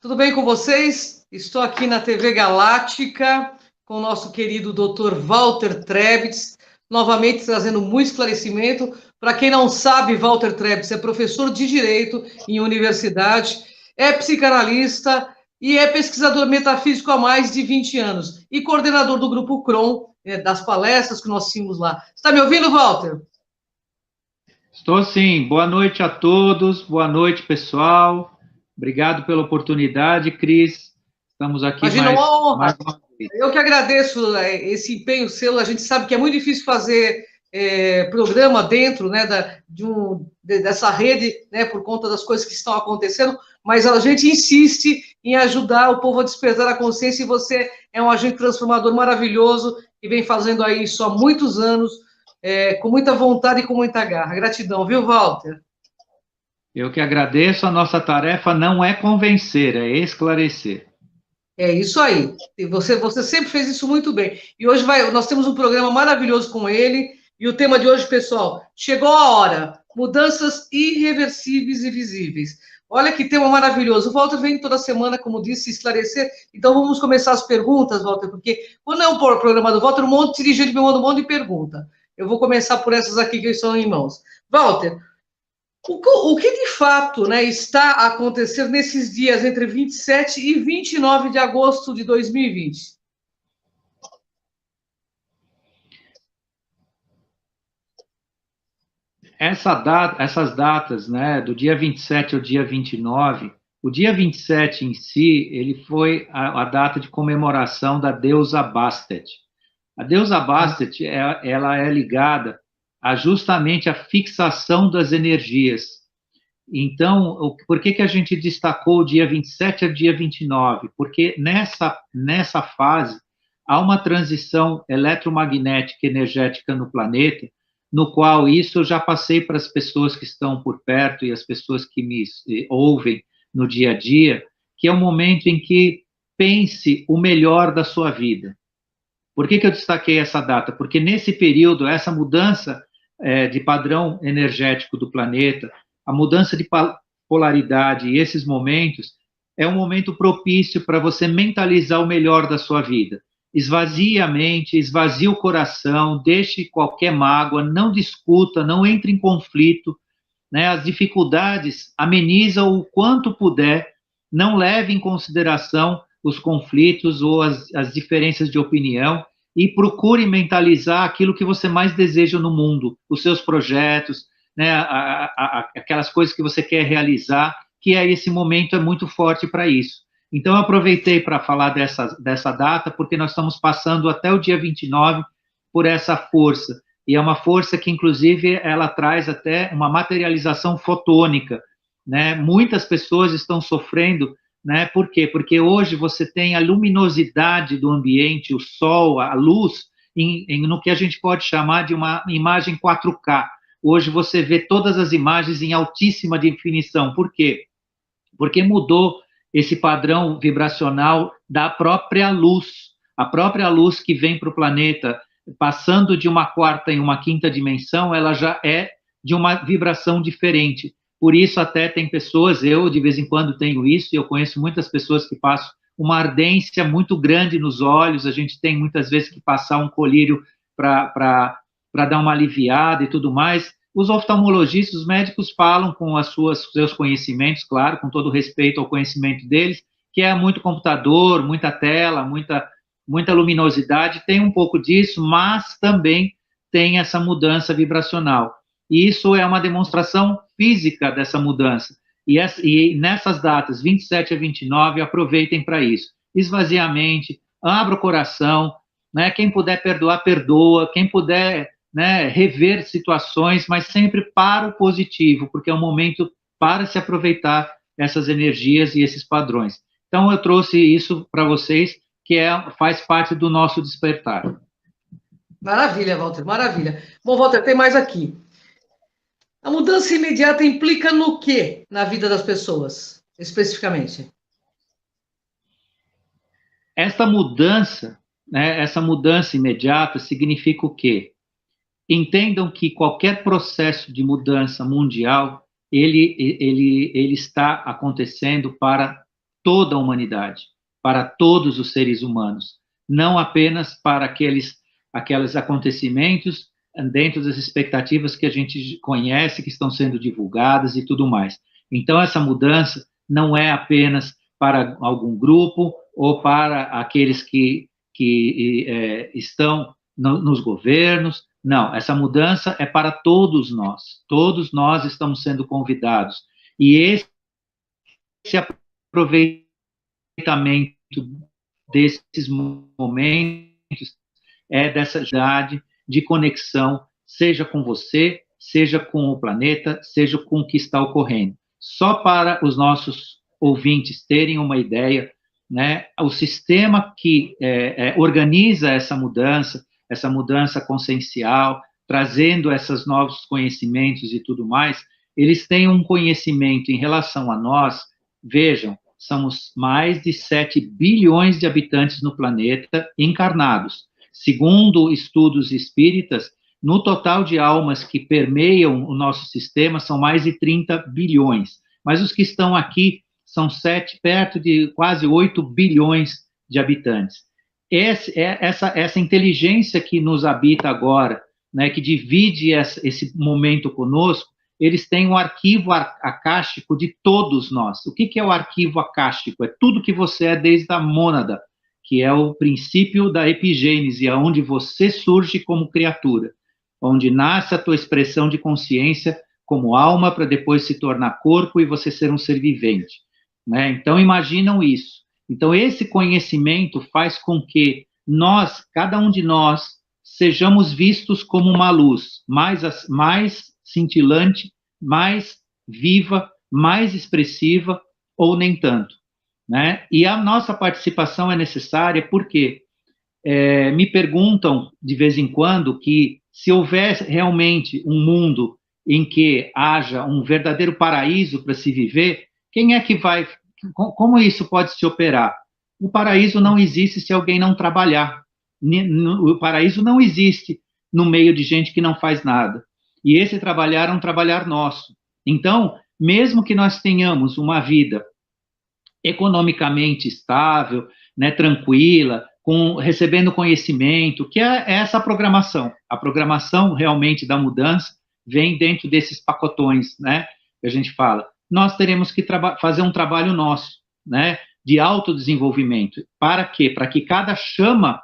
Tudo bem com vocês? Estou aqui na TV Galáctica com o nosso querido Dr. Walter Trebitz, novamente trazendo muito esclarecimento. Para quem não sabe, Walter Trebitz é professor de Direito em universidade, é psicanalista e é pesquisador metafísico há mais de 20 anos e coordenador do Grupo CROM, das palestras que nós tínhamos lá. Está me ouvindo, Walter? Estou sim. Boa noite a todos, boa noite, pessoal. Obrigado pela oportunidade, Cris. Estamos aqui Imagina, uma honra. mais uma vez. Eu que agradeço esse empenho seu. A gente sabe que é muito difícil fazer programa dentro, né, dessa rede, né, por conta das coisas que estão acontecendo, mas a gente insiste em ajudar o povo a despertar a consciência, e você é um agente transformador maravilhoso que vem fazendo aí isso há muitos anos, com muita vontade e com muita garra. Gratidão, viu, Walter? Eu que agradeço. A nossa tarefa não é convencer, é esclarecer. É isso aí. E você sempre fez isso muito bem. E hoje nós temos um programa maravilhoso com ele. E o tema de hoje, pessoal, chegou a hora. Mudanças irreversíveis e visíveis. Olha que tema maravilhoso. O Walter vem toda semana, como disse, esclarecer. Então vamos começar as perguntas, Walter, porque quando é um programa do Walter, um monte de dirigente me manda um monte de pergunta. Eu vou começar por essas aqui que estão em mãos. Walter, o que de fato, né, está acontecendo nesses dias entre 27 e 29 de agosto de 2020? Essas datas, né, do dia 27 ao dia 29, o dia 27 em si, ele foi a data de comemoração da deusa Bastet. A deusa Bastet, ela é ligada justamente à fixação das energias. Então, por que a gente destacou o dia 27 ao dia 29? Porque nessa fase há uma transição eletromagnética energética no planeta, no qual isso eu já passei para as pessoas que estão por perto e as pessoas que me ouvem no dia a dia, que é um momento em que pense o melhor da sua vida. Por que eu destaquei essa data? Porque nesse período, essa mudança de padrão energético do planeta, a mudança de polaridade e esses momentos, é um momento propício para você mentalizar o melhor da sua vida. Esvazie a mente, esvazie o coração, deixe qualquer mágoa, não discuta, não entre em conflito, né? As dificuldades, ameniza o quanto puder, não leve em consideração os conflitos ou as diferenças de opinião e procure mentalizar aquilo que você mais deseja no mundo, os seus projetos, né? Aquelas coisas que você quer realizar, que esse momento é muito forte para isso. Então, eu aproveitei para falar dessa data, porque nós estamos passando até o dia 29 por essa força. E é uma força que, inclusive, ela traz até uma materialização fotônica, né? Muitas pessoas estão sofrendo, né? Por quê? Porque hoje você tem a luminosidade do ambiente, o sol, a luz, no que a gente pode chamar de uma imagem 4K. Hoje você vê todas as imagens em altíssima definição. Por quê? Porque mudou esse padrão vibracional da própria luz. A própria luz que vem para o planeta, passando de uma quarta e uma quinta dimensão, ela já é de uma vibração diferente. Por isso até tem pessoas, eu de vez em quando tenho isso, e eu conheço muitas pessoas que passam uma ardência muito grande nos olhos, a gente tem muitas vezes que passar um colírio para dar uma aliviada e tudo mais. Os oftalmologistas, os médicos falam com seus conhecimentos, claro, com todo respeito ao conhecimento deles, que é muito computador, muita tela, muita luminosidade, tem um pouco disso, mas também tem essa mudança vibracional. E isso é uma demonstração física dessa mudança. E nessas datas, 27 a 29, aproveitem para isso. Esvazie a mente, abra o coração, né? Quem puder perdoar, perdoa. Quem puder, né, rever situações, mas sempre para o positivo, porque é um momento para se aproveitar essas energias e esses padrões. Então, eu trouxe isso para vocês, que faz parte do nosso despertar. Maravilha, Walter, maravilha. Bom, Walter, tem mais aqui. A mudança imediata implica no quê na vida das pessoas, especificamente? Essa mudança, né, essa mudança imediata significa o quê? Entendam que qualquer processo de mudança mundial, ele está acontecendo para toda a humanidade, para todos os seres humanos, não apenas para aqueles acontecimentos dentro das expectativas que a gente conhece, que estão sendo divulgadas e tudo mais. Então, essa mudança não é apenas para algum grupo ou para aqueles que estão nos governos. Não, essa mudança é para todos nós. Todos nós estamos sendo convidados. E esse aproveitamento desses momentos é dessa idade de conexão, seja com você, seja com o planeta, seja com o que está ocorrendo. Só para os nossos ouvintes terem uma ideia, né, o sistema que organiza essa mudança consciencial, trazendo esses novos conhecimentos e tudo mais, eles têm um conhecimento em relação a nós. Vejam, somos mais de 7 bilhões de habitantes no planeta encarnados. Segundo estudos espíritas, no total de almas que permeiam o nosso sistema, são mais de 30 bilhões. Mas os que estão aqui são perto de quase 8 bilhões de habitantes. Essa inteligência que nos habita agora, né, que divide esse momento conosco, eles têm um arquivo acástico de todos nós. O que é o arquivo acástico? É tudo que você é desde a mônada, que é o princípio da epigênese, onde você surge como criatura, onde nasce a tua expressão de consciência como alma, para depois se tornar corpo e você ser um ser vivente, né? Então, imaginam isso. Então, esse conhecimento faz com que nós, cada um de nós, sejamos vistos como uma luz mais cintilante, mais viva, mais expressiva, ou nem tanto, né? E a nossa participação é necessária porque me perguntam de vez em quando que se houver realmente um mundo em que haja um verdadeiro paraíso para se viver, quem é que vai, como isso pode se operar? O paraíso não existe se alguém não trabalhar. O paraíso não existe no meio de gente que não faz nada. E esse trabalhar é um trabalhar nosso. Então, mesmo que nós tenhamos uma vida economicamente estável, né, tranquila, recebendo conhecimento, que é essa programação. A programação realmente da mudança vem dentro desses pacotões, né, que a gente fala. Nós teremos que fazer um trabalho nosso, né, de autodesenvolvimento. Para quê? Para que cada chama,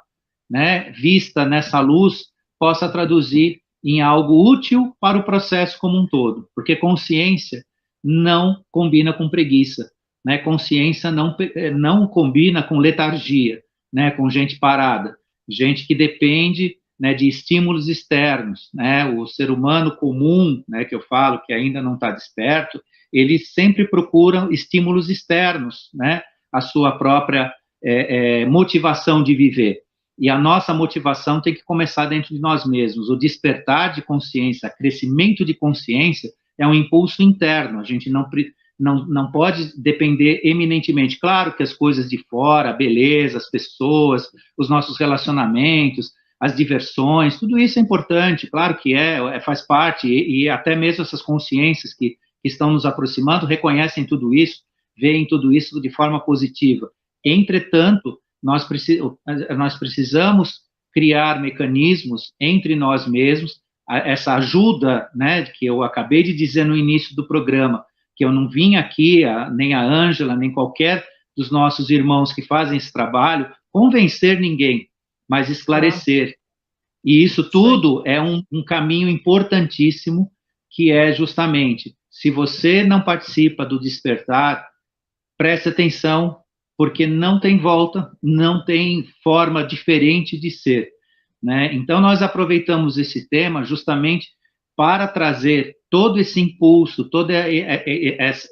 né, vista nessa luz possa traduzir em algo útil para o processo como um todo. Porque consciência não combina com preguiça, né? Consciência não combina com letargia, né? Com gente parada, gente que depende, né, de estímulos externos, né? O ser humano comum, né, que eu falo, que ainda não está desperto, ele sempre procura estímulos externos, né? A sua própria motivação de viver. E a nossa motivação tem que começar dentro de nós mesmos. O despertar de consciência, crescimento de consciência, é um impulso interno. A gente não pode depender eminentemente. Claro que as coisas de fora, a beleza, as pessoas, os nossos relacionamentos, as diversões, tudo isso é importante, claro que faz parte, e até mesmo essas consciências que estão nos aproximando reconhecem tudo isso, veem tudo isso de forma positiva. Entretanto, nós precisamos criar mecanismos entre nós mesmos, essa ajuda, né, que eu acabei de dizer no início do programa, que eu não vim aqui, nem a Ângela, nem qualquer dos nossos irmãos que fazem esse trabalho, convencer ninguém, mas esclarecer. E isso tudo é um caminho importantíssimo, que é justamente, se você não participa do despertar, preste atenção, porque não tem volta, não tem forma diferente de ser, né? Então, nós aproveitamos esse tema justamente para trazer todo esse impulso, todo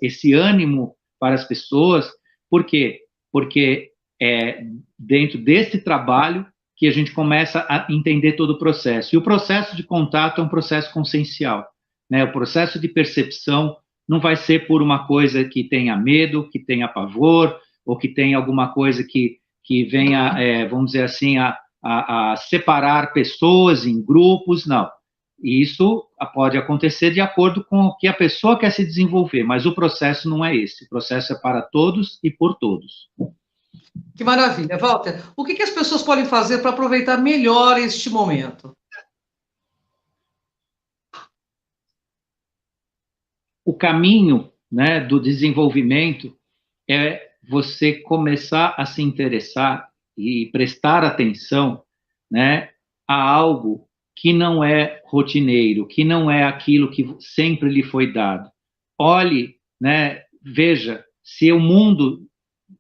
esse ânimo para as pessoas. Por quê? Porque é dentro desse trabalho que a gente começa a entender todo o processo. E o processo de contato é um processo consciencial, né? O processo de percepção não vai ser por uma coisa que tenha medo, que tenha pavor, ou que tenha alguma coisa que venha, vamos dizer assim, a separar pessoas em grupos, não. E isso pode acontecer de acordo com o que a pessoa quer se desenvolver, mas o processo não é esse. O processo é para todos e por todos. Que maravilha. Walter, o que as pessoas podem fazer para aproveitar melhor este momento? O caminho, né, do desenvolvimento é você começar a se interessar e prestar atenção, né, a algo que não é rotineiro, que não é aquilo que sempre lhe foi dado. Olhe, né, veja se o mundo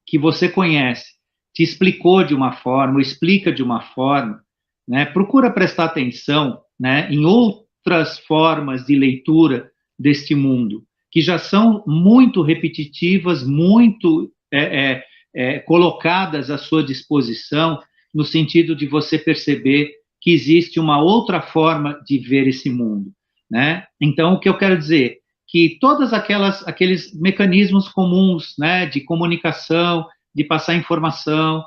que você conhece te explicou de uma forma, ou explica de uma forma, né, procura prestar atenção, né, em outras formas de leitura deste mundo, que já são muito repetitivas, muito colocadas à sua disposição, no sentido de você perceber que existe uma outra forma de ver esse mundo, né? Então, o que eu quero dizer, que todas aqueles mecanismos comuns, né, de comunicação, de passar informação,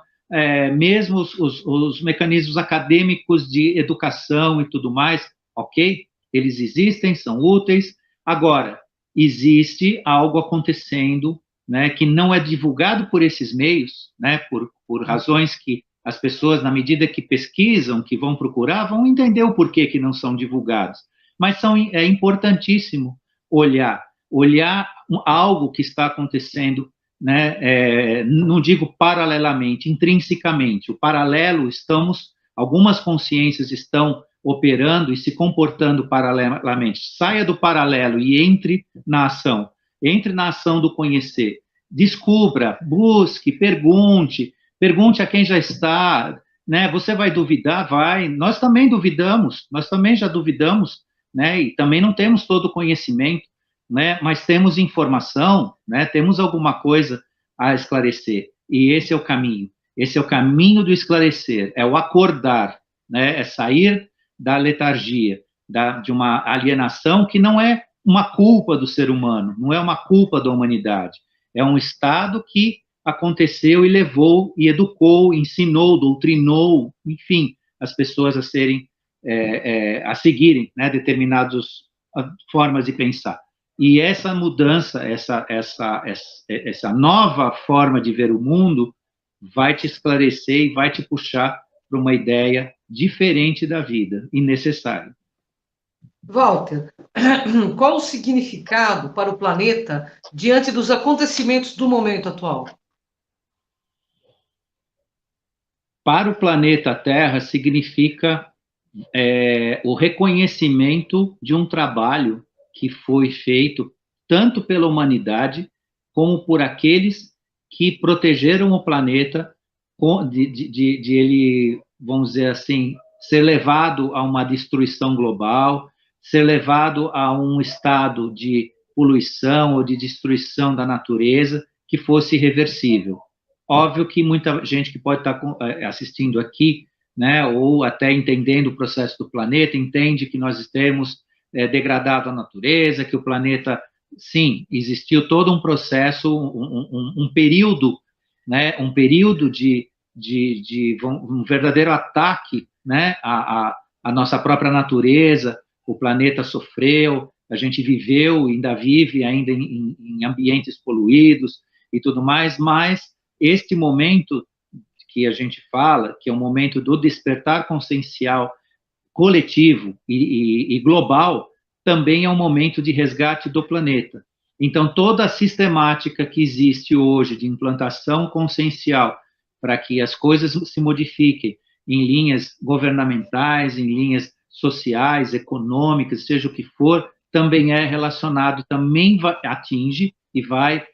mesmo os mecanismos acadêmicos de educação e tudo mais, ok? Eles existem, são úteis. Agora, existe algo acontecendo, né, que não é divulgado por esses meios, né, por razões que as pessoas, na medida que pesquisam, que vão procurar, vão entender o porquê que não são divulgados. Mas é importantíssimo olhar algo que está acontecendo, né, não digo paralelamente, intrinsecamente. O paralelo, algumas consciências estão operando e se comportando paralelamente. Saia do paralelo e entre na ação do conhecer. Descubra, busque, pergunte a quem já está, né? Você vai duvidar? Vai. Nós também duvidamos, nós também já duvidamos, né? E também não temos todo o conhecimento, né? Mas temos informação, né? Temos alguma coisa a esclarecer. E esse é o caminho. Esse é o caminho do esclarecer, é o acordar, né? É sair da letargia, de uma alienação que não é uma culpa do ser humano, não é uma culpa da humanidade. É um estado que aconteceu e levou, e educou, ensinou, doutrinou, enfim, as pessoas a a seguirem, né, determinadas formas de pensar. E essa mudança, essa nova forma de ver o mundo vai te esclarecer e vai te puxar para uma ideia diferente da vida e necessária. Walter, qual o significado para o planeta diante dos acontecimentos do momento atual? Para o planeta Terra, significa o reconhecimento de um trabalho que foi feito tanto pela humanidade como por aqueles que protegeram o planeta de ele, vamos dizer assim, ser levado a uma destruição global, ser levado a um estado de poluição ou de destruição da natureza que fosse irreversível. Óbvio que muita gente que pode estar assistindo aqui, né, ou até entendendo o processo do planeta, entende que nós temos degradado a natureza, que o planeta, sim, existiu todo um processo, um período, né, um período de um verdadeiro ataque, né, à nossa própria natureza. O planeta sofreu, a gente viveu, ainda vive ainda em ambientes poluídos e tudo mais, mas este momento que a gente fala, que é um momento do despertar consciencial coletivo e global, também é um momento de resgate do planeta. Então, toda a sistemática que existe hoje de implantação consciencial para que as coisas se modifiquem em linhas governamentais, em linhas sociais, econômicas, seja o que for, também é relacionado, também atinge e vai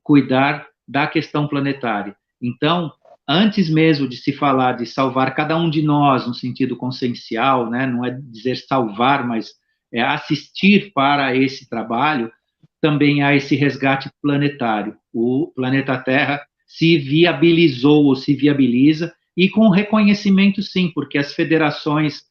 cuidar da questão planetária. Então, antes mesmo de se falar de salvar cada um de nós no sentido consciencial, né, não é dizer salvar, mas é assistir para esse trabalho, também há esse resgate planetário. O planeta Terra se viabilizou ou se viabiliza, e com reconhecimento, sim, porque as federações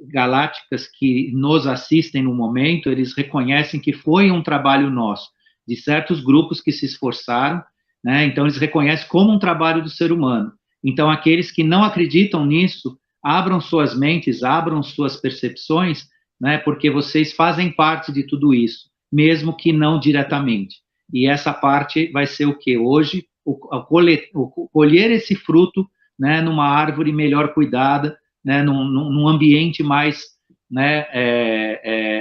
galácticas que nos assistem no momento, eles reconhecem que foi um trabalho nosso, de certos grupos que se esforçaram, né? Então, eles reconhecem como um trabalho do ser humano. Então, aqueles que não acreditam nisso, abram suas mentes, abram suas percepções né, porque vocês fazem parte de tudo isso, mesmo que não diretamente. E essa parte vai ser o quê? Hoje, colher esse fruto, né, numa árvore melhor cuidada, né, num ambiente mais, né,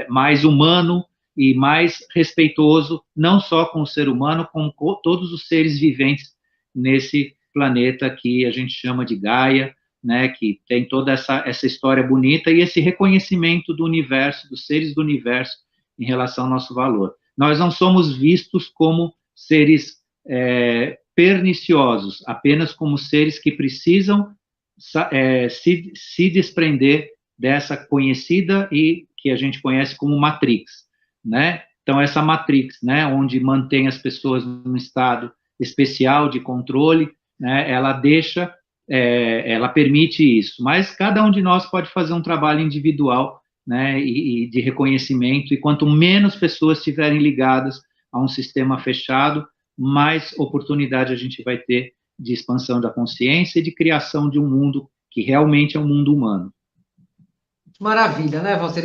mais humano e mais respeitoso, não só com o ser humano, como com todos os seres viventes nesse planeta que a gente chama de Gaia, né, que tem toda essa história bonita e esse reconhecimento do universo, dos seres do universo em relação ao nosso valor. Nós não somos vistos como seres perniciosos, apenas como seres que precisam se desprender dessa conhecida e que a gente conhece como Matrix, né? Então, essa Matrix, né, onde mantém as pessoas num estado especial de controle, né, ela permite isso, mas cada um de nós pode fazer um trabalho individual, né, e de reconhecimento, e quanto menos pessoas estiverem ligadas a um sistema fechado, mais oportunidade a gente vai ter de expansão da consciência e de criação de um mundo que realmente é um mundo humano. Maravilha, né, Walter?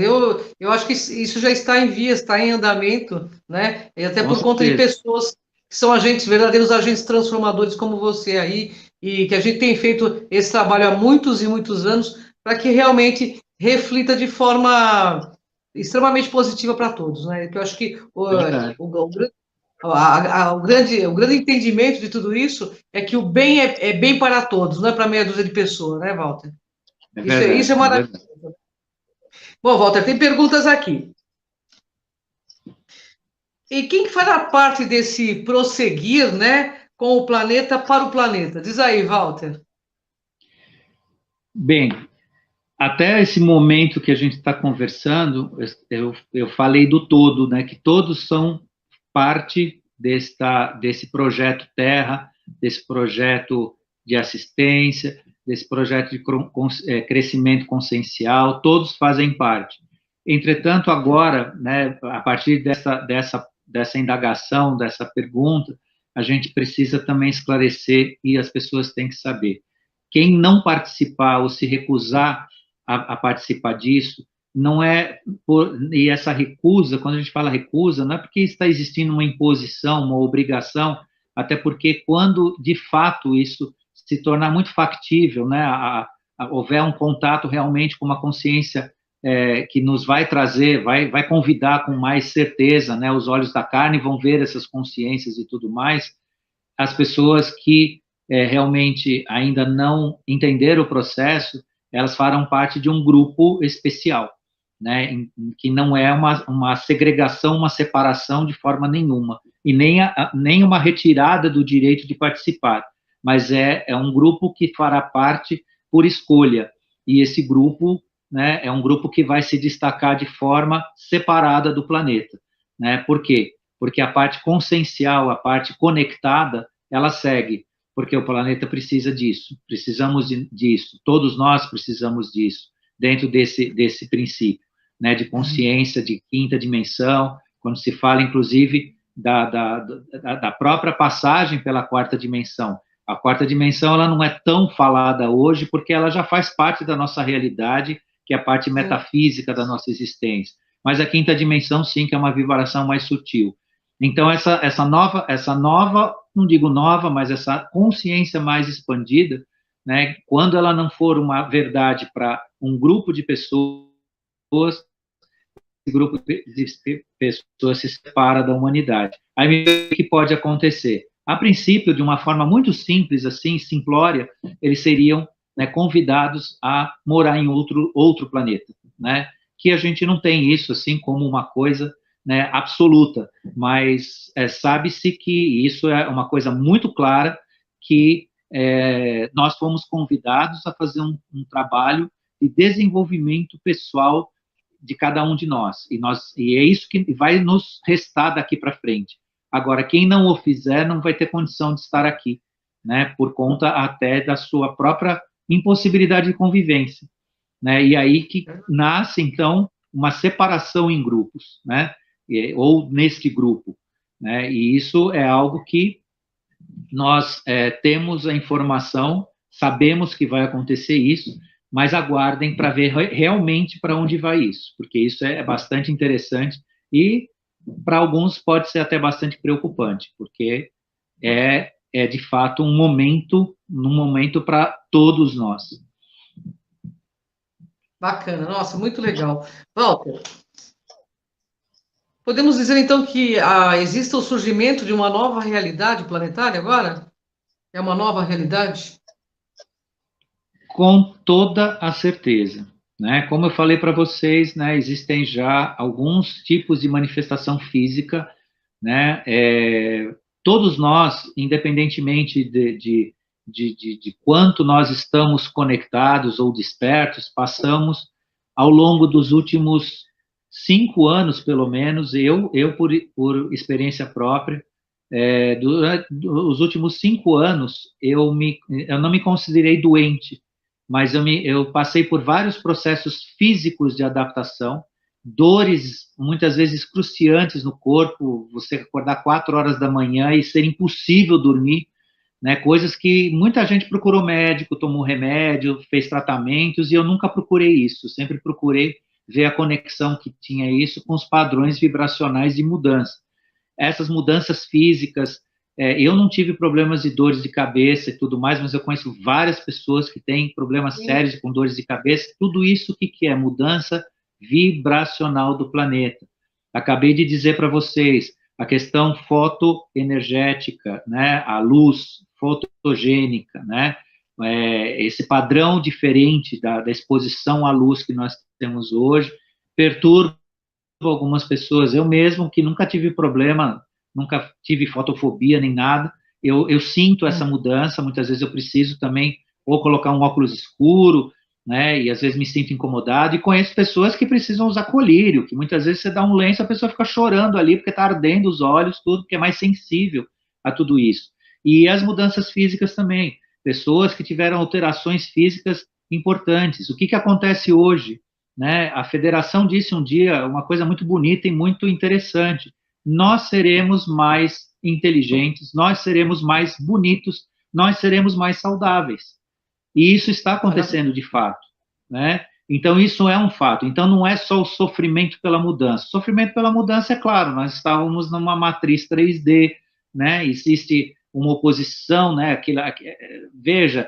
Eu acho que isso já está em vias, está em andamento, né? E até por conta de pessoas que são verdadeiros agentes transformadores como você aí, e que a gente tem feito esse trabalho há muitos e muitos anos, para que realmente reflita de forma extremamente positiva para todos, né? Que eu acho que o grande entendimento de tudo isso é que o bem é bem para todos, não é para meia dúzia de pessoas, né, Walter? Isso é maravilhoso. Bom, Walter, tem perguntas aqui. E quem que fará parte desse prosseguir, né, com o planeta para o planeta? Diz aí, Walter. Bem, até esse momento que a gente está conversando, eu falei do todo, né, que todos são parte desse projeto Terra, desse projeto de assistência, desse projeto de crescimento consciencial, todos fazem parte. Entretanto, agora, né, a partir dessa indagação, dessa pergunta, a gente precisa também esclarecer e as pessoas têm que saber. Quem não participar ou se recusar a participar disso, não é e essa recusa, quando a gente fala recusa, não é porque está existindo uma imposição, uma obrigação, até porque quando de fato isso se tornar muito factível, né, houver um contato realmente com uma consciência que nos vai trazer, vai convidar com mais certeza, né, os olhos da carne vão ver essas consciências e tudo mais, as pessoas que realmente ainda não entenderam o processo, elas farão parte de um grupo especial, né, que não é uma segregação, uma separação de forma nenhuma, e nem uma retirada do direito de participar, mas é um grupo que fará parte por escolha, e esse grupo, né, é um grupo que vai se destacar de forma separada do planeta, né? Por quê? Porque a parte consciencial, a parte conectada, ela segue, porque o planeta precisa disso, precisamos disso, todos nós precisamos disso, dentro desse princípio, né, de consciência, de quinta dimensão, quando se fala, inclusive, da própria passagem pela quarta dimensão. A quarta dimensão, ela não é tão falada hoje, porque ela já faz parte da nossa realidade, que é a parte metafísica da nossa existência. Mas a quinta dimensão, sim, que é uma vibração mais sutil. Então, essa nova, não digo nova, mas essa consciência mais expandida, né, quando ela não for uma verdade para um grupo de pessoas, esse grupo de pessoas se separa da humanidade. Aí, o que pode acontecer? A princípio, de uma forma muito simples, assim, simplória, eles seriam, né, convidados a morar em outro planeta, né? Que a gente não tem isso, assim, como uma coisa, né, absoluta, mas sabe-se que isso é uma coisa muito clara, que nós fomos convidados a fazer um trabalho de desenvolvimento pessoal de cada um de nós, e é isso que vai nos restar daqui para frente. Agora, quem não o fizer não vai ter condição de estar aqui, né, por conta até da sua própria impossibilidade de convivência, né, e aí que nasce, então, uma separação em grupos, né, ou neste grupo, né, e isso é algo que nós temos a informação, sabemos que vai acontecer isso, mas aguardem para ver realmente para onde vai isso, porque isso é bastante interessante e para alguns pode ser até bastante preocupante, porque é de fato um momento para todos nós. Bacana, nossa, muito legal. Walter, podemos dizer então que existe o surgimento de uma nova realidade planetária agora? É uma nova realidade? Com toda a certeza. Né? Como eu falei para vocês, né, existem já alguns tipos de manifestação física, né? Todos nós, independentemente de quanto nós estamos conectados ou despertos, passamos ao longo dos últimos 5 anos, pelo menos, eu por experiência própria, durante os últimos 5 anos, eu não me considerei doente, mas eu passei por vários processos físicos de adaptação, dores muitas vezes cruciantes no corpo, você acordar 4 horas da manhã e ser impossível dormir, né? Coisas que muita gente procurou médico, tomou remédio, fez tratamentos, e eu nunca procurei isso, sempre procurei ver a conexão que tinha isso com os padrões vibracionais de mudança. Essas mudanças físicas, eu não tive problemas de dores de cabeça e tudo mais, mas eu conheço várias pessoas que têm problemas sérios com dores de cabeça. Tudo isso, o que é? Mudança vibracional do planeta. Acabei de dizer para vocês a questão fotoenergética, né? A luz fotogênica, né? Esse padrão diferente da exposição à luz que nós temos hoje perturba algumas pessoas. Eu mesmo, que nunca tive problema, nunca tive fotofobia nem nada, eu sinto essa mudança. Muitas vezes eu preciso também ou colocar um óculos escuro, né, e às vezes me sinto incomodado, e conheço pessoas que precisam usar colírio, que muitas vezes você dá um lenço, a pessoa fica chorando ali, porque está ardendo os olhos, tudo, porque é mais sensível a tudo isso. E as mudanças físicas também, pessoas que tiveram alterações físicas importantes. O que acontece hoje? Né? A federação disse um dia uma coisa muito bonita e muito interessante: nós seremos mais inteligentes, nós seremos mais bonitos, nós seremos mais saudáveis. E isso está acontecendo de fato, né? Então, isso é um fato. Então, não é só o sofrimento pela mudança. O sofrimento pela mudança, é claro, nós estávamos numa matriz 3D, né? Existe uma oposição, né? Veja,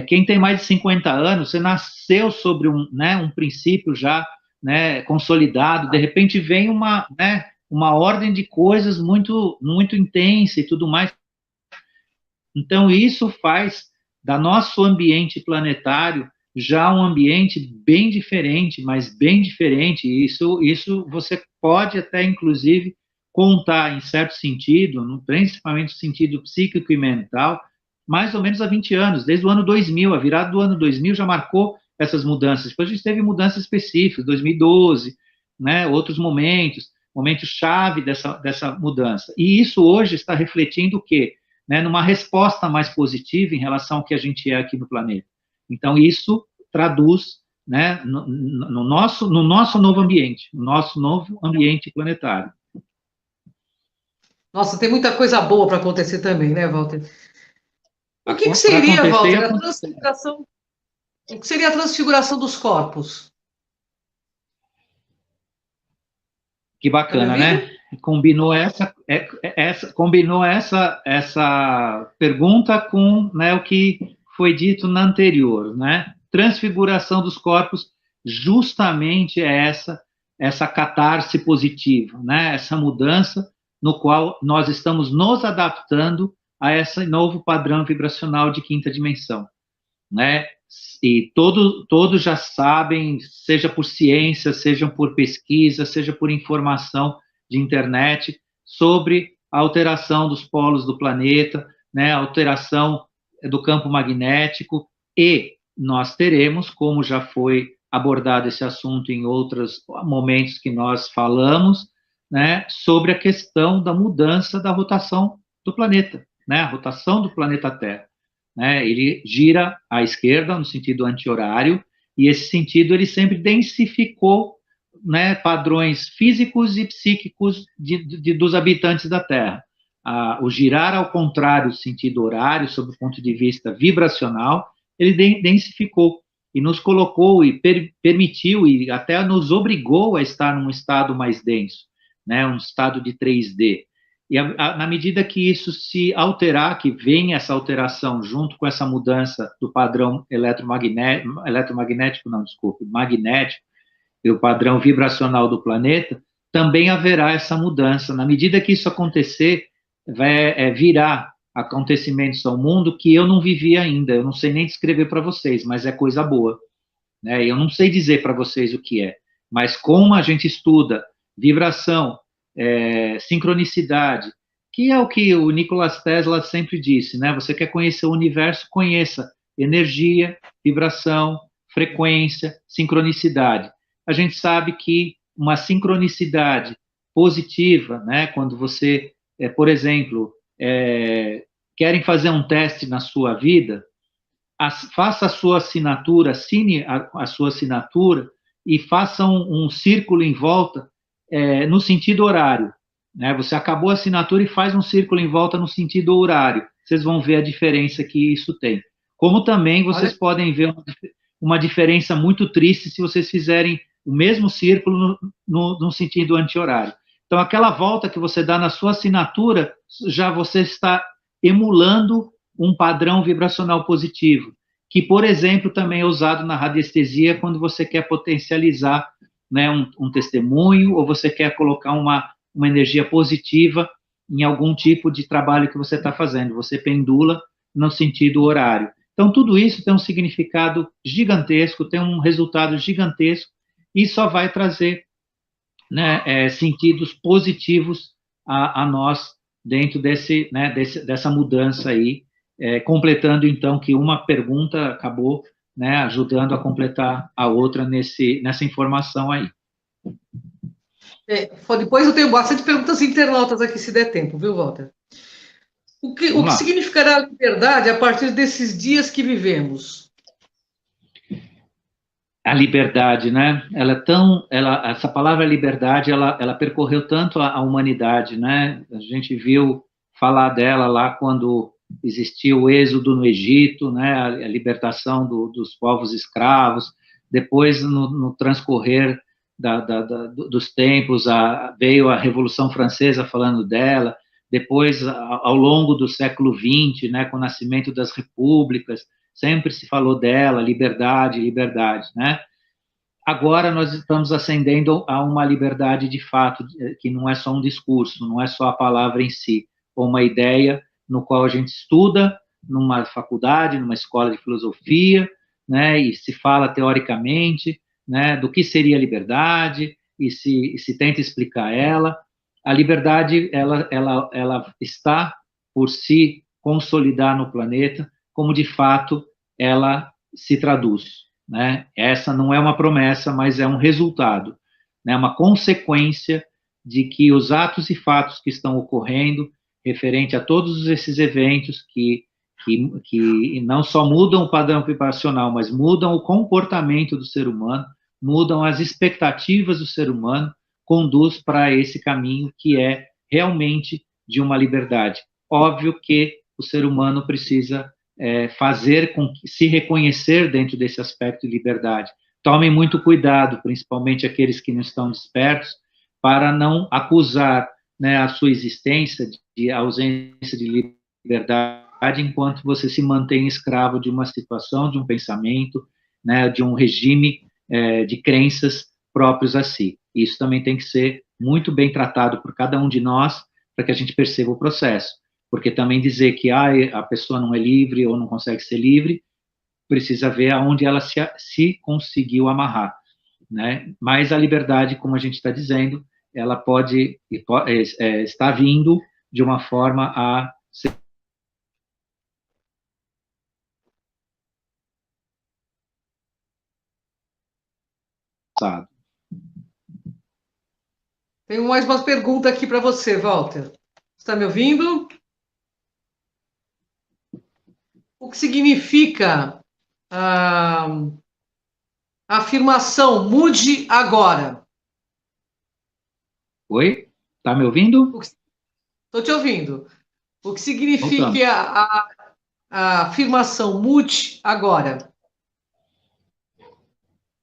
quem tem mais de 50 anos, você nasceu sobre um princípio já, né, consolidado, de repente vem uma ordem de coisas muito, muito intensa e tudo mais. Então, isso faz da nosso ambiente planetário já um ambiente bem diferente, mas bem diferente. Isso você pode até, inclusive, contar, em certo sentido, principalmente no sentido psíquico e mental, mais ou menos há 20 anos, desde o ano 2000, a virada do ano 2000 já marcou essas mudanças. Depois a gente teve mudanças específicas, 2012, né, outros momentos-chave dessa mudança. E isso hoje está refletindo o quê? Né, numa resposta mais positiva em relação ao que a gente é aqui no planeta. Então, isso traduz, né, no nosso novo ambiente, no nosso novo ambiente planetário. Nossa, tem muita coisa boa para acontecer também, né, Walter? O que seria, Walter, a transfiguração? O que seria a transfiguração dos corpos? Que bacana, né? Combinou essa pergunta com, né, o que foi dito na anterior, né? Transfiguração dos corpos justamente é essa catarse positiva, né? Essa mudança no qual nós estamos nos adaptando a esse novo padrão vibracional de quinta dimensão, né? E todos já sabem, seja por ciência, seja por pesquisa, seja por informação de internet, sobre a alteração dos polos do planeta, né, a alteração do campo magnético, e nós teremos, como já foi abordado esse assunto em outros momentos que nós falamos, né, sobre a questão da mudança da rotação do planeta, né, a rotação do planeta Terra. Né, ele gira à esquerda, no sentido anti-horário, e esse sentido ele sempre densificou, né, padrões físicos e psíquicos dos habitantes da Terra. O girar ao contrário, sentido horário, sob o ponto de vista vibracional, ele densificou. e nos colocou e permitiu e até nos obrigou a estar num estado mais denso, né, um estado de 3D. E na medida que isso se alterar, que vem essa alteração junto com essa mudança do padrão eletromagnético, não, desculpe, magnético, e o padrão vibracional do planeta, também haverá essa mudança. Na medida que isso acontecer, vai virar acontecimentos ao mundo que eu não vivi ainda, eu não sei nem descrever para vocês, mas é coisa boa, né? Eu não sei dizer para vocês o que é, mas como a gente estuda vibração, sincronicidade, que é o que o Nikola Tesla sempre disse, né? Você quer conhecer o universo, conheça energia, vibração, frequência, sincronicidade. A gente sabe que uma sincronicidade positiva, né? Quando você, por exemplo, querem fazer um teste na sua vida, faça a sua assinatura, assine a sua assinatura e faça um círculo em volta no sentido horário. Né? Você acabou a assinatura e faz um círculo em volta no sentido horário. Vocês vão ver a diferença que isso tem. Como também vocês podem ver uma diferença muito triste se vocês fizerem o mesmo círculo no sentido anti-horário. Então, aquela volta que você dá na sua assinatura, já você está emulando um padrão vibracional positivo, que, por exemplo, também é usado na radiestesia quando você quer potencializar, né, um testemunho, ou você quer colocar uma energia positiva em algum tipo de trabalho que você está fazendo. Você pendula no sentido horário. Então, tudo isso tem um significado gigantesco, tem um resultado gigantesco, e só vai trazer, né, sentidos positivos a nós dentro dessa mudança aí, completando, então, que uma pergunta acabou, né, ajudando a completar a outra nessa informação aí. Depois eu tenho bastante perguntas internautas aqui, se der tempo, viu, Walter? O que significará a liberdade a partir desses dias que vivemos? A liberdade, né? Essa palavra liberdade, ela percorreu tanto a humanidade, né? A gente viu falar dela lá quando existiu o êxodo no Egito, né? A libertação dos povos escravos. Depois, no transcorrer dos tempos, veio a Revolução Francesa falando dela. Depois, ao longo do século XX, né? Com o nascimento das repúblicas, sempre se falou dela, liberdade, né? Agora nós estamos ascendendo a uma liberdade de fato, que não é só um discurso, não é só a palavra em si, ou uma ideia no qual a gente estuda numa faculdade, numa escola de filosofia, né, e se fala teoricamente, né, do que seria a liberdade, e se tenta explicar ela. A liberdade, ela está por se consolidar no planeta, como de fato ela se traduz, né? Essa não é uma promessa, mas é um resultado, né? Uma consequência de que os atos e fatos que estão ocorrendo, referente a todos esses eventos que não só mudam o padrão vibracional, mas mudam o comportamento do ser humano, mudam as expectativas do ser humano, conduz para esse caminho que é realmente de uma liberdade. Óbvio que o ser humano precisa fazer com que se reconhecer dentro desse aspecto de liberdade. Tomem muito cuidado, principalmente aqueles que não estão despertos, para não acusar, né, a sua existência de ausência de liberdade enquanto você se mantém escravo de uma situação, de um pensamento, né, de um regime de crenças próprios a si. Isso também tem que ser muito bem tratado por cada um de nós para que a gente perceba o processo. Porque também dizer que a pessoa não é livre ou não consegue ser livre, precisa ver aonde ela se conseguiu amarrar, né? Mas a liberdade, como a gente está dizendo, ela pode estar vindo de uma forma a ser passado. Tenho mais uma pergunta aqui para você, Walter. Está me ouvindo? O que significa a afirmação mude agora? Oi? Está me ouvindo? Estou te ouvindo. O que significa a afirmação mude agora?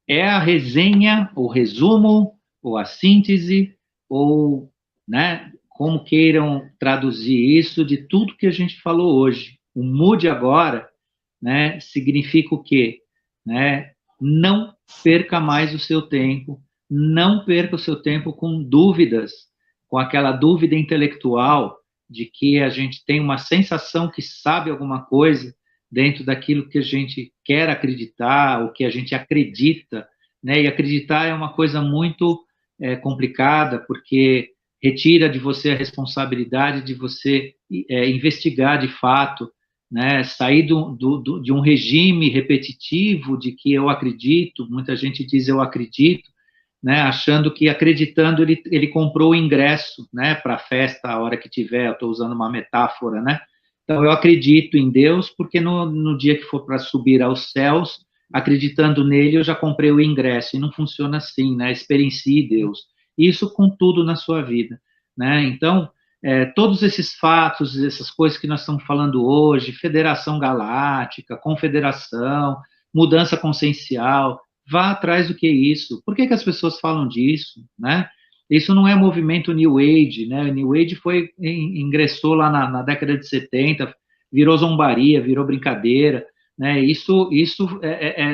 é a resenha, o resumo, ou a síntese, ou, né, como queiram traduzir isso, de tudo que a gente falou hoje. O mude agora, né, significa o quê? Né? Não perca mais o seu tempo, não perca o seu tempo com dúvidas, com aquela dúvida intelectual de que a gente tem uma sensação que sabe alguma coisa dentro daquilo que a gente quer acreditar, o que a gente acredita, né? E acreditar é uma coisa muito complicada, porque retira de você a responsabilidade de você investigar de fato, né? Sair de um regime repetitivo de que eu acredito, muita gente diz eu acredito, né? Achando que acreditando ele comprou o ingresso, né? Para a festa a hora que tiver, eu estou usando uma metáfora, né? Então eu acredito em Deus porque no dia que for para subir aos céus, acreditando nele, eu já comprei o ingresso, e não funciona assim, né? Experiencie Deus. Isso com tudo na sua vida, né? Então, todos esses fatos, essas coisas que nós estamos falando hoje, federação galáctica, confederação, mudança consciencial, vá atrás do que é isso. Por que as pessoas falam disso, né? Isso não é movimento New Age, né? New Age ingressou lá na década de 70, virou zombaria, virou brincadeira, né? Isso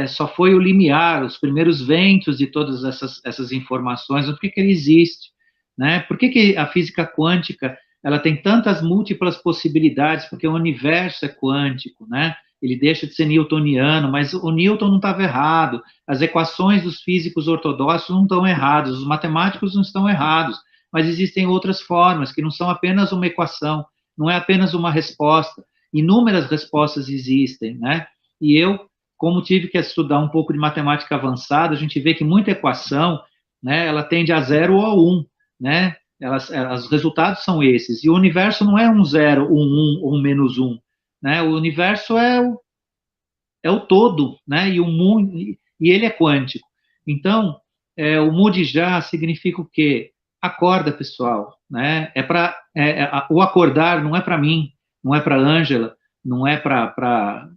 só foi o limiar, os primeiros ventos de todas essas informações. Por que ele existe, né? Por que a física quântica ela tem tantas múltiplas possibilidades? Porque o universo é quântico, né? Ele deixa de ser newtoniano, mas o Newton não estava errado, as equações dos físicos ortodoxos não estão erradas, os matemáticos não estão errados, mas existem outras formas, que não são apenas uma equação, não é apenas uma resposta, inúmeras respostas existem, né? E eu, como tive que estudar um pouco de matemática avançada, a gente vê que muita equação, né, ela tende a 0 ou a 1, né? Os resultados são esses, e o universo não é um 0, um 1 ou um menos 1, né? O universo é o todo, né? E o mundo, e ele é quântico. Então, o mude já significa o quê? Acorda, pessoal, né? O acordar não é para mim, não é para Ângela, não é para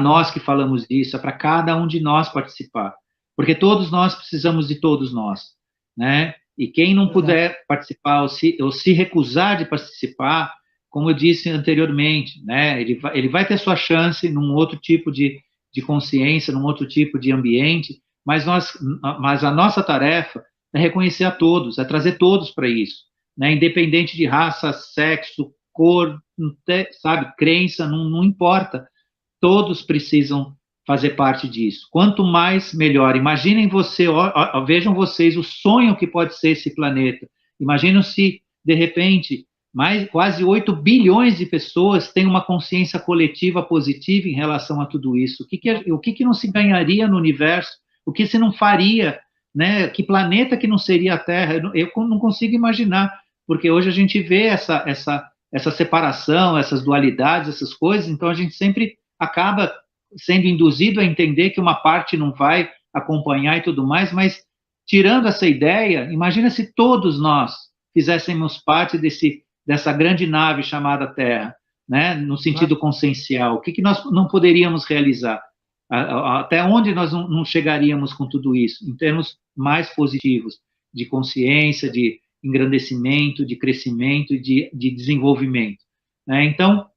nós que falamos disso, é para cada um de nós participar, porque todos nós precisamos de todos nós, né? E quem não puder participar ou se recusar de participar, como eu disse anteriormente, né? Ele vai ter sua chance num outro tipo de consciência, num outro tipo de ambiente, mas a nossa tarefa é reconhecer a todos, é trazer todos para isso, né? Independente de raça, sexo, cor, sabe, crença, não importa. Todos precisam fazer parte disso. Quanto mais, melhor. Imaginem vejam vocês o sonho que pode ser esse planeta. Imaginam se, de repente, quase 8 bilhões de pessoas têm uma consciência coletiva positiva em relação a tudo isso. O que não se ganharia no universo? O que se não faria? Né? Que planeta que não seria a Terra? Eu não consigo imaginar, porque hoje a gente vê essa separação, essas dualidades, essas coisas, então a gente sempre acaba sendo induzido a entender que uma parte não vai acompanhar e tudo mais, mas tirando essa ideia, imagina se todos nós fizéssemos parte dessa grande nave chamada Terra, né, no sentido consciencial, o que nós não poderíamos realizar? Até onde nós não chegaríamos com tudo isso, em termos mais positivos, de consciência, de engrandecimento, de crescimento e de desenvolvimento, né? Então,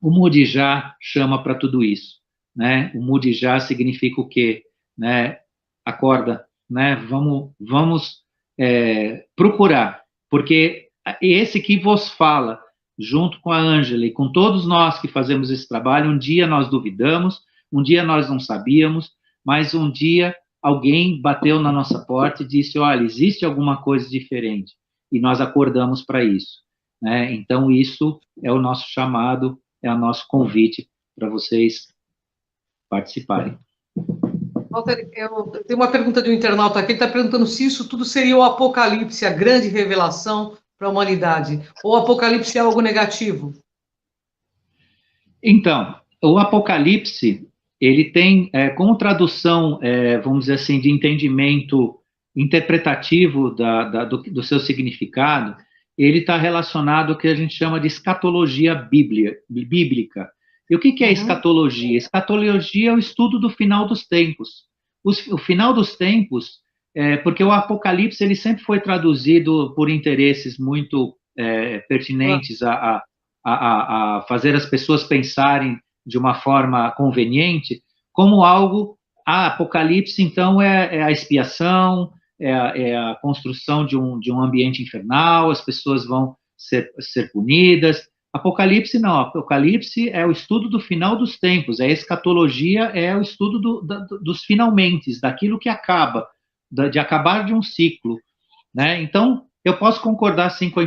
o mude já chama para tudo isso, né? O mude já significa o quê? Né? Acorda, né? Vamos procurar, porque esse que vos fala, junto com a Ângela e com todos nós que fazemos esse trabalho, um dia nós duvidamos, um dia nós não sabíamos, mas um dia alguém bateu na nossa porta e disse, olha, existe alguma coisa diferente, e nós acordamos para isso, né? Então isso é o nosso chamado, é o nosso convite para vocês participarem. Walter, eu tenho uma pergunta de um internauta aqui, ele está perguntando se isso tudo seria o apocalipse, a grande revelação para a humanidade, ou o apocalipse é algo negativo? Então, o apocalipse, ele tem, como tradução, vamos dizer assim, de entendimento interpretativo do seu significado, ele está relacionado ao que a gente chama de escatologia bíblica. E o que é escatologia? Escatologia é o estudo do final dos tempos. o final dos tempos, porque o Apocalipse ele sempre foi traduzido por interesses muito pertinentes a fazer as pessoas pensarem de uma forma conveniente, como algo, Apocalipse, então, é a expiação, é a construção de um ambiente infernal, as pessoas vão ser punidas. Apocalipse não, Apocalipse é o estudo do final dos tempos, a escatologia é o estudo dos finalmente, daquilo que acaba, de acabar de um ciclo, né? Então, eu posso concordar, sim, com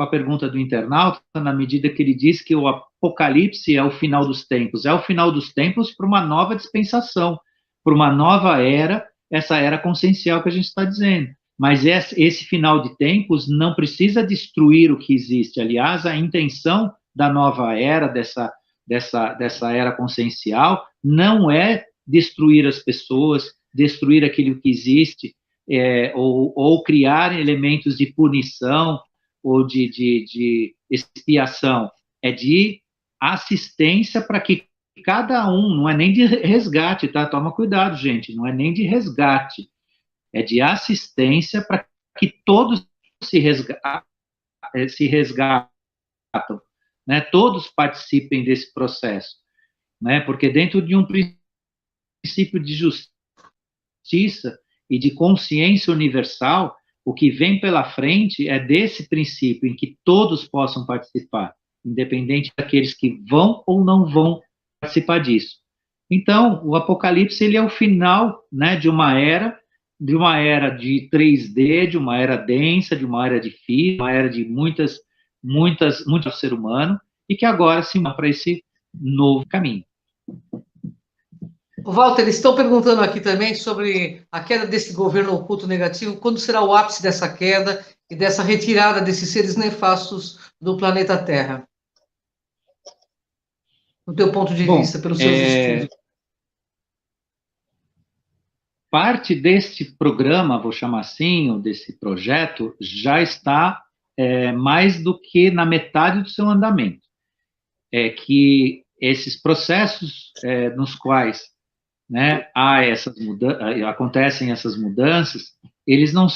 a pergunta do internauta, na medida que ele diz que o Apocalipse é o final dos tempos. É o final dos tempos para uma nova dispensação, para uma nova era, essa era consciencial que a gente está dizendo. Mas esse final de tempos não precisa destruir o que existe. Aliás, a intenção da nova era, dessa era consciencial, não é destruir as pessoas, destruir aquilo que existe, ou criar elementos de punição ou de expiação, é de assistência para que cada um, não é nem de resgate, tá? Toma cuidado, gente, não é nem de resgate, é de assistência para que todos se resgatam, né? Todos participem desse processo, né? Porque dentro de um princípio de justiça e de consciência universal, o que vem pela frente é desse princípio em que todos possam participar, independente daqueles que vão ou não vão participar disso. Então, o Apocalipse ele é o final, né, de uma era de 3D, de uma era densa, de uma era difícil, uma era de muito ser humano, e que agora se manda para esse novo caminho. Walter, eles estão perguntando aqui também sobre a queda desse governo oculto negativo, quando será o ápice dessa queda e dessa retirada desses seres nefastos do planeta Terra? Do teu ponto de vista, pelos seus estudos. Parte deste programa, vou chamar assim, ou desse projeto, já está mais do que na metade do seu andamento. É que esses processos nos quais, né, acontecem essas mudanças, eles não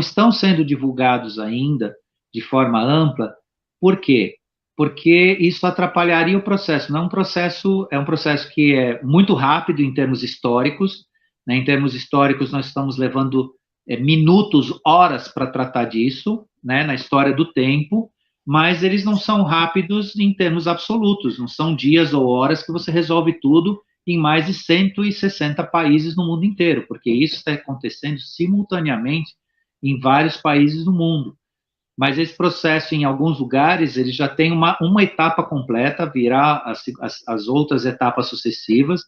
estão sendo divulgados ainda de forma ampla. Por quê? Porque isso atrapalharia o processo. Não é um processo que é muito rápido em termos históricos, né? Em termos históricos, nós estamos levando minutos, horas para tratar disso, né, na história do tempo, mas eles não são rápidos em termos absolutos, não são dias ou horas que você resolve tudo em mais de 160 países no mundo inteiro, porque isso está acontecendo simultaneamente em vários países do mundo. Mas esse processo, em alguns lugares, ele já tem uma etapa completa, virá as outras etapas sucessivas.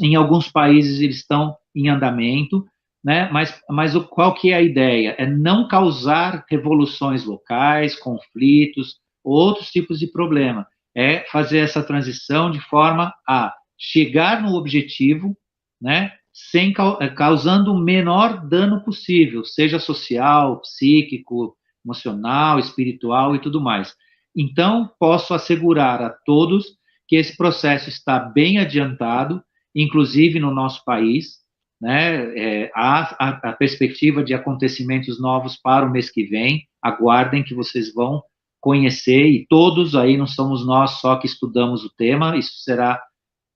Em alguns países, eles estão em andamento, né? Mas qual que é a ideia? É não causar revoluções locais, conflitos, outros tipos de problema. É fazer essa transição de forma a chegar no objetivo, né, causando o menor dano possível, seja social, psíquico, emocional, espiritual e tudo mais. Então, posso assegurar a todos que esse processo está bem adiantado, inclusive no nosso país, né? Há a perspectiva de acontecimentos novos para o mês que vem, aguardem que vocês vão conhecer, e todos aí, não somos nós só que estudamos o tema, isso será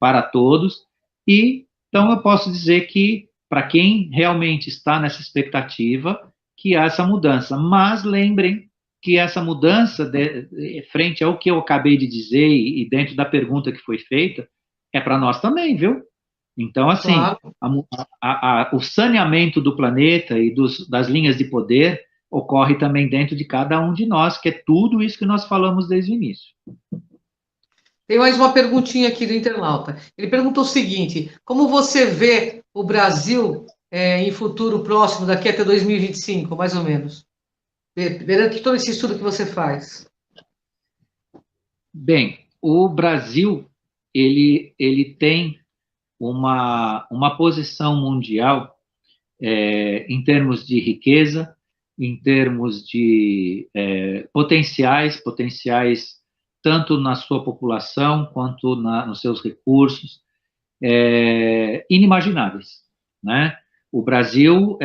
para todos, e então eu posso dizer que, para quem realmente está nessa expectativa, que há essa mudança, mas lembrem que essa mudança, frente ao que eu acabei de dizer, e dentro da pergunta que foi feita, é para nós também, viu? Então, assim, claro, o saneamento do planeta e das linhas de poder ocorre também dentro de cada um de nós, que é tudo isso que nós falamos desde o início. Tem mais uma perguntinha aqui do internauta. Ele perguntou o seguinte: como você vê o Brasil em futuro próximo, daqui até 2025, mais ou menos? Perante todo esse estudo que você faz. Bem, o Brasil, ele tem uma posição mundial em termos de riqueza, em termos de potenciais tanto na sua população quanto nos seus recursos. inimagináveis, né? O Brasil,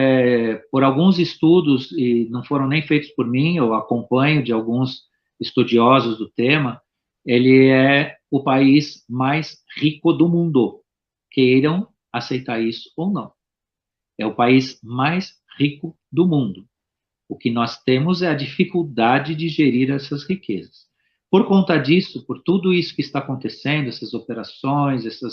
por alguns estudos, e não foram nem feitos por mim, eu acompanho de alguns estudiosos do tema, ele é o país mais rico do mundo, queiram aceitar isso ou não. É o país mais rico do mundo. O que nós temos é a dificuldade de gerir essas riquezas. Por conta disso, por tudo isso que está acontecendo, essas operações, esse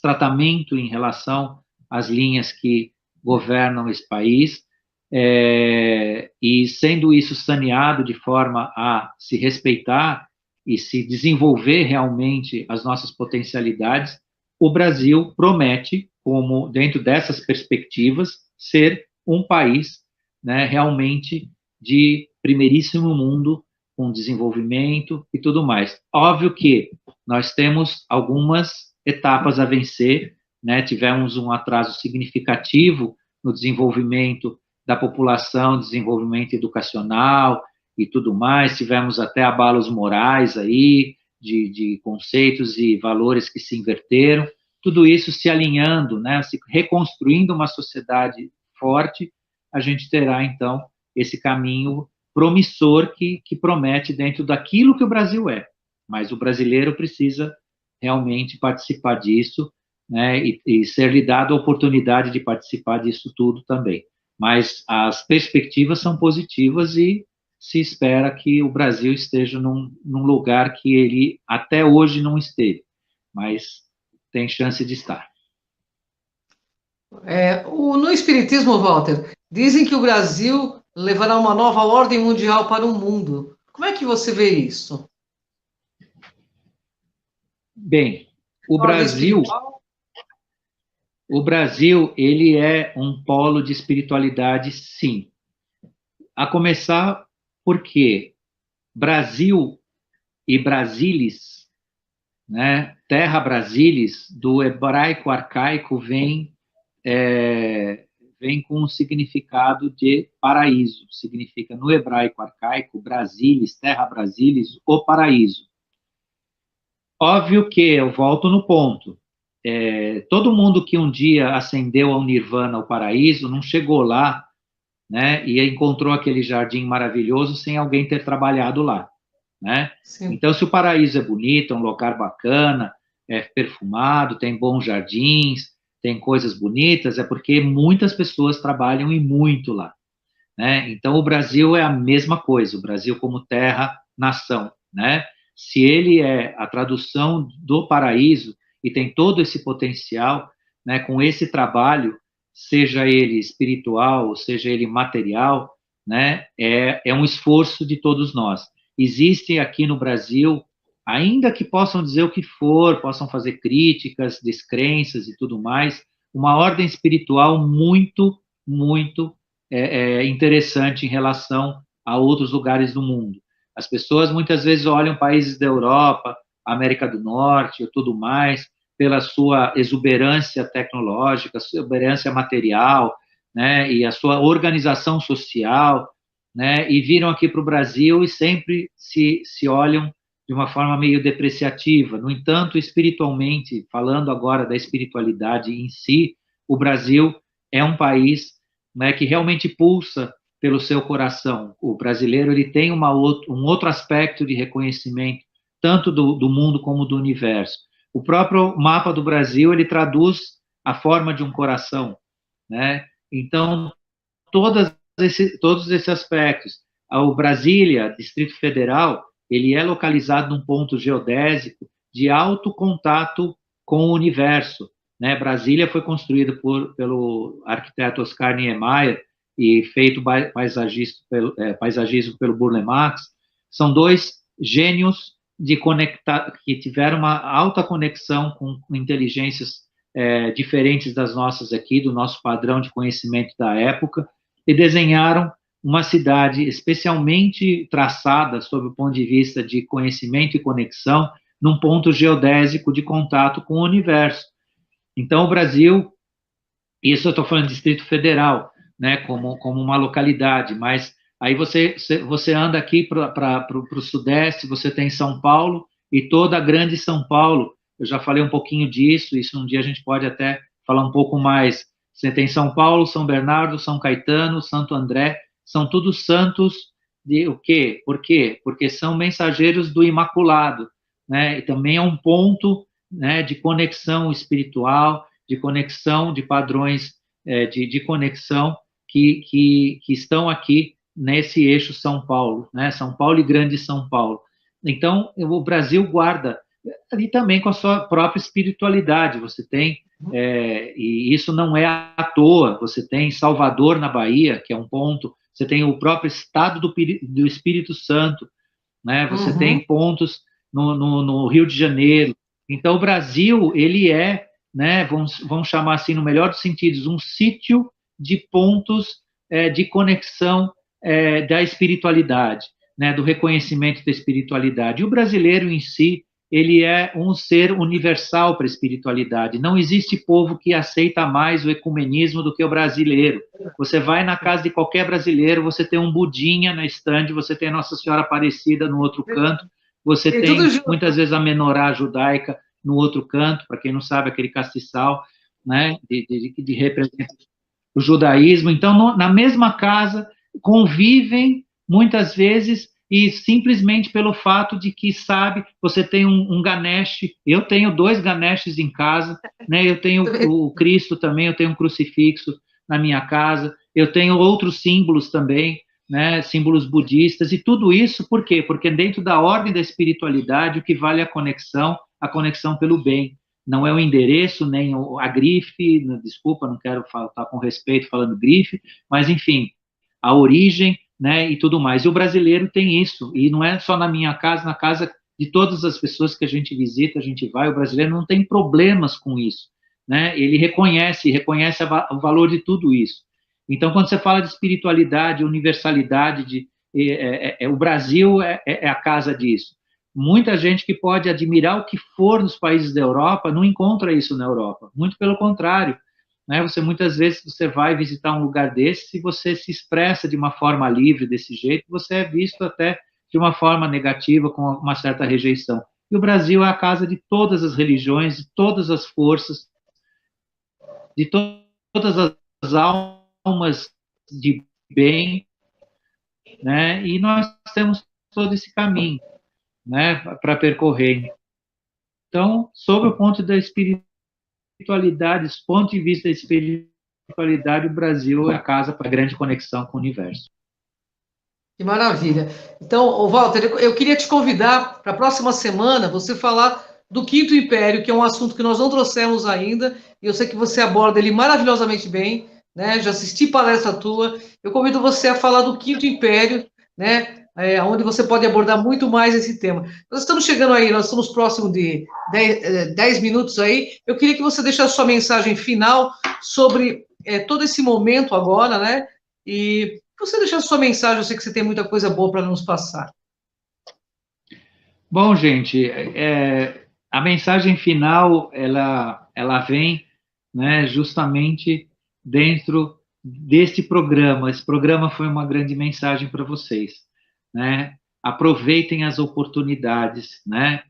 tratamento em relação às linhas que governam esse país, e sendo isso saneado de forma a se respeitar e se desenvolver realmente as nossas potencialidades, o Brasil promete, como dentro dessas perspectivas, ser um país, né, realmente de primeiríssimo mundo, com desenvolvimento e tudo mais. Óbvio que nós temos algumas etapas a vencer, né? Tivemos um atraso significativo no desenvolvimento da população, desenvolvimento educacional e tudo mais, tivemos até abalos morais aí, de conceitos e valores que se inverteram, tudo isso se alinhando, né, se reconstruindo uma sociedade forte, a gente terá, então, esse caminho promissor que promete dentro daquilo que o Brasil é. Mas o brasileiro precisa realmente participar disso, né, e ser lhe dado a oportunidade de participar disso tudo também. Mas as perspectivas são positivas e se espera que o Brasil esteja num lugar que ele até hoje não esteve, mas tem chance de estar. No Espiritismo, Walter, dizem que o Brasil levará uma nova ordem mundial para o mundo. Como é que você vê isso? Bem, o Brasil, ele é um polo de espiritualidade, sim. A começar porque Brasil e Brasilis, né, terra Brasilis, do hebraico arcaico, vem com um significado de paraíso. Significa, no hebraico arcaico, Brasilis, terra Brasilis, o paraíso. Óbvio que, eu volto no ponto, todo mundo que um dia ascendeu ao nirvana, ao paraíso, não chegou lá, né, e encontrou aquele jardim maravilhoso sem alguém ter trabalhado lá, né? Então, se o paraíso é bonito, é um lugar bacana, é perfumado, tem bons jardins, tem coisas bonitas, é porque muitas pessoas trabalham e muito lá, né? Então, o Brasil é a mesma coisa, o Brasil como terra, nação, né? Se ele é a tradução do paraíso e tem todo esse potencial, né, com esse trabalho, seja ele espiritual, ou seja ele material, né, é um esforço de todos nós. Existem aqui no Brasil, ainda que possam dizer o que for, possam fazer críticas, descrenças e tudo mais, uma ordem espiritual muito, muito interessante em relação a outros lugares do mundo. As pessoas muitas vezes olham países da Europa, América do Norte e tudo mais, pela sua exuberância tecnológica, sua exuberância material, né, e a sua organização social, né, e viram aqui para o Brasil e sempre se olham de uma forma meio depreciativa. No entanto, espiritualmente, falando agora da espiritualidade em si, o Brasil é um país, né, que realmente pulsa pelo seu coração. O brasileiro ele tem um outro aspecto de reconhecimento, tanto do mundo como do universo. O próprio mapa do Brasil, ele traduz a forma de um coração, né? Então, todos esses aspectos. O Brasília, Distrito Federal, ele é localizado num ponto geodésico de alto contato com o universo, né? Brasília foi construída pelo arquiteto Oscar Niemeyer e feito paisagismo pelo Burle Marx. São dois gênios que tiveram uma alta conexão com inteligências diferentes das nossas aqui, do nosso padrão de conhecimento da época, e desenharam uma cidade especialmente traçada sob o ponto de vista de conhecimento e conexão, num ponto geodésico de contato com o universo. Então, o Brasil, isso eu estou falando de Distrito Federal, né, como uma localidade, mas aí você anda aqui para o Sudeste, você tem São Paulo, e toda a grande São Paulo eu já falei um pouquinho disso, isso um dia a gente pode até falar um pouco mais. Você tem São Paulo, São Bernardo, São Caetano, Santo André, são todos santos de o quê? Por quê? Porque são mensageiros do Imaculado, né? E também é um ponto, né, de conexão espiritual, de conexão de padrões, de conexão que estão aqui nesse eixo São Paulo, né? São Paulo e Grande São Paulo. Então, o Brasil guarda, e também com a sua própria espiritualidade. Você tem, e isso não é à toa, você tem Salvador, na Bahia, que é um ponto, você tem o próprio estado do Espírito Santo, né? Você tem pontos no Rio de Janeiro. Então, o Brasil, ele é, né, vamos chamar assim, no melhor dos sentidos, um sítio de pontos de conexão da espiritualidade, né, do reconhecimento da espiritualidade. E o brasileiro em si, ele é um ser universal para a espiritualidade. Não existe povo que aceita mais o ecumenismo do que o brasileiro. Você vai na casa de qualquer brasileiro, você tem um Budinha na estande, você tem a Nossa Senhora Aparecida no outro canto, você tem muitas vezes a menorá judaica no outro canto, para quem não sabe, aquele castiçal, né, de representa o judaísmo. Então, na mesma casa, convivem muitas vezes, e simplesmente pelo fato de que, sabe, você tem um Ganesh, eu tenho 2 Ganeshes em casa, né, eu tenho o Cristo também, eu tenho um crucifixo na minha casa, eu tenho outros símbolos também, né, símbolos budistas, e tudo isso, por quê? Porque dentro da ordem da espiritualidade, o que vale é a conexão pelo bem. Não é o endereço, nem a grife, desculpa, não quero falar com respeito falando grife, mas, enfim, a origem, né, e tudo mais. E o brasileiro tem isso, e não é só na minha casa, na casa de todas as pessoas que a gente visita, a gente vai, o brasileiro não tem problemas com isso, né? Ele reconhece o valor de tudo isso. Então, quando você fala de espiritualidade, universalidade, o Brasil é a casa disso. Muita gente que pode admirar o que for nos países da Europa não encontra isso na Europa, muito pelo contrário, né? Muitas vezes você vai visitar um lugar desse, se você se expressa de uma forma livre desse jeito, você é visto até de uma forma negativa, com uma certa rejeição. E o Brasil é a casa de todas as religiões, de todas as forças, de todas as almas de bem, né? E nós temos todo esse caminho, né, para percorrer. Então, sob o ponto da espiritualidade, do ponto de vista da espiritualidade, o Brasil é a casa para a grande conexão com o universo. Que maravilha. Então, Walter, eu queria te convidar para a próxima semana você falar do Quinto Império, que é um assunto que nós não trouxemos ainda, e eu sei que você aborda ele maravilhosamente bem, né? Já assisti palestra tua. Eu convido você a falar do Quinto Império, né? Onde você pode abordar muito mais esse tema. Nós estamos chegando aí, nós estamos próximo de 10 minutos aí. Eu queria que você deixasse sua mensagem final sobre todo esse momento agora, né? E você deixasse sua mensagem, eu sei que você tem muita coisa boa para nos passar. Bom, gente, a mensagem final, ela vem, né, justamente dentro deste programa. Esse programa foi uma grande mensagem para vocês, né? Aproveitem as oportunidades, né?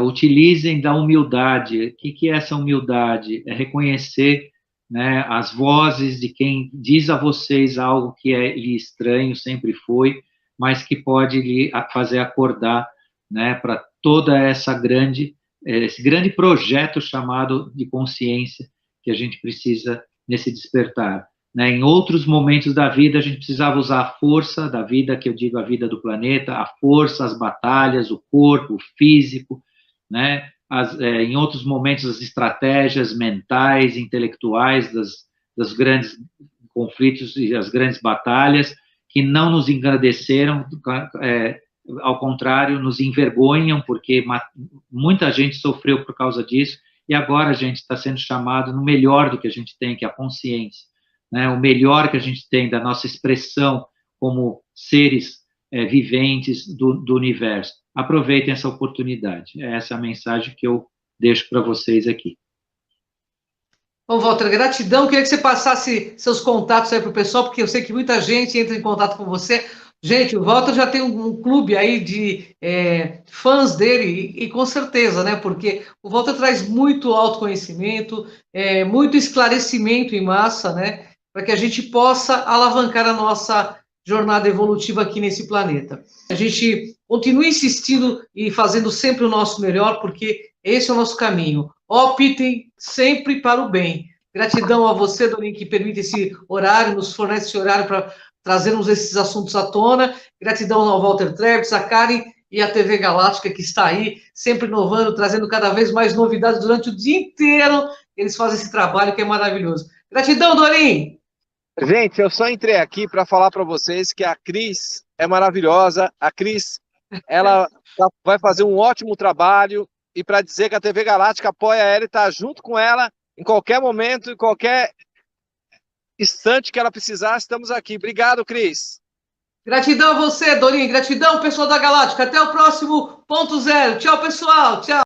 Utilizem da humildade. O que é essa humildade? É reconhecer, né, as vozes de quem diz a vocês algo que lhe estranho, sempre foi, mas que pode lhe fazer acordar, né, para toda esse grande projeto chamado de consciência que a gente precisa nesse despertar. Né? Em outros momentos da vida, a gente precisava usar a força da vida, que eu digo a vida do planeta, a força, as batalhas, o corpo, o físico, né? Em outros momentos, as estratégias mentais, intelectuais das grandes conflitos e as grandes batalhas, que não nos engrandeceram, ao contrário, nos envergonham, porque muita gente sofreu por causa disso, e agora a gente está sendo chamado no melhor do que a gente tem, que é a consciência, né? O melhor que a gente tem da nossa expressão como seres viventes do universo. Aproveitem essa oportunidade. Essa é a mensagem que eu deixo para vocês aqui. Bom, Walter, gratidão. Queria que você passasse seus contatos aí para o pessoal, porque eu sei que muita gente entra em contato com você. Gente, o Walter já tem um clube aí de fãs dele, e com certeza, né? Porque o Walter traz muito autoconhecimento, muito esclarecimento em massa, né? Para que a gente possa alavancar a nossa jornada evolutiva aqui nesse planeta. A gente continua insistindo e fazendo sempre o nosso melhor, porque esse é o nosso caminho. Optem sempre para o bem. Gratidão a você, Dorinho, que permite esse horário, nos fornece esse horário para trazermos esses assuntos à tona. Gratidão ao Walter Treves, a Karen e a TV Galáctica, que está aí, sempre inovando, trazendo cada vez mais novidades durante o dia inteiro. Eles fazem esse trabalho que é maravilhoso. Gratidão, Dorim! Gente, eu só entrei aqui para falar para vocês que a Cris é maravilhosa. A Cris, ela vai fazer um ótimo trabalho e para dizer que a TV Galáctica apoia ela e está junto com ela em qualquer momento, em qualquer instante que ela precisar, estamos aqui. Obrigado, Cris. Gratidão a você, Dorim. Gratidão, pessoal da Galáctica. Até o próximo ponto zero. Tchau, pessoal. Tchau.